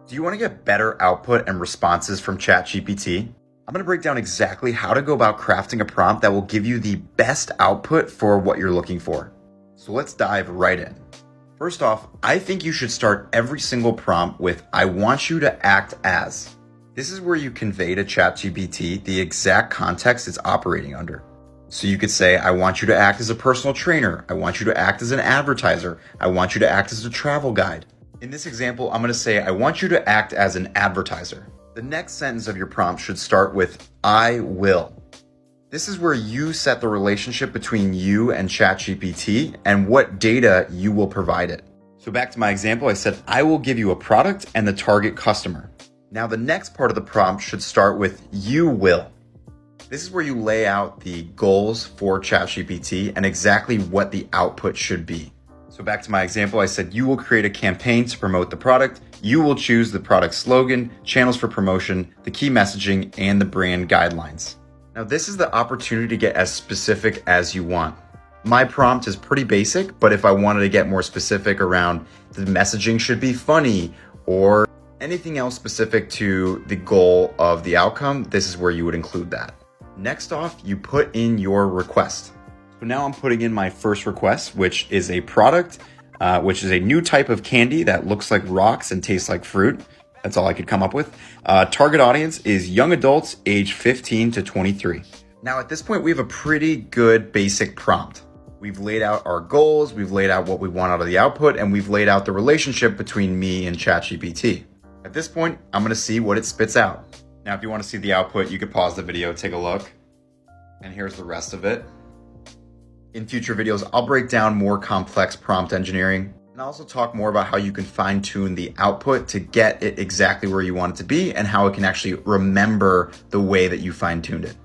Do you want to get better output and responses from ChatGPT? I'm going to break down exactly how to go about crafting a prompt that will give you the best output for what you're looking for. So let's dive right in. First off, I think you should start every single prompt with, I want you to act as. This is where you convey to ChatGPT the exact context it's operating under. So you could say, I want you to act as a personal trainer. I want you to act as an advertiser. I want you to act as a travel guide. In this example, I'm going to say, I want you to act as an advertiser. The next sentence of your prompt should start with, I will. This is where you set the relationship between you and ChatGPT and what data you will provide it. So back to my example, I said, I will give you a product and the target customer. Now the next part of the prompt should start with, you will. This is where you lay out the goals for ChatGPT and exactly what the output should be. So back to my example, I said, you will create a campaign to promote the product. You will choose the product slogan, channels for promotion, the key messaging, and the brand guidelines. Now this is the opportunity to get as specific as you want. My prompt is pretty basic, but if I wanted to get more specific around the messaging should be funny or anything else specific to the goal of the outcome, this is where you would include that. Next off, you put in your request. So now I'm putting in my first request, which is a product, which is a new type of candy that looks like rocks and tastes like fruit. That's all I could come up with. Target audience is young adults age 15 to 23. Now at this point, we have a pretty good basic prompt. We've laid out our goals, we've laid out what we want out of the output, and we've laid out the relationship between me and ChatGPT. At this point, I'm gonna see what it spits out. Now, if you wanna see the output, you could pause the video, take a look, and here's the rest of it. In future videos, I'll break down more complex prompt engineering and I'll also talk more about how you can fine tune the output to get it exactly where you want it to be and how it can actually remember the way that you fine tuned it.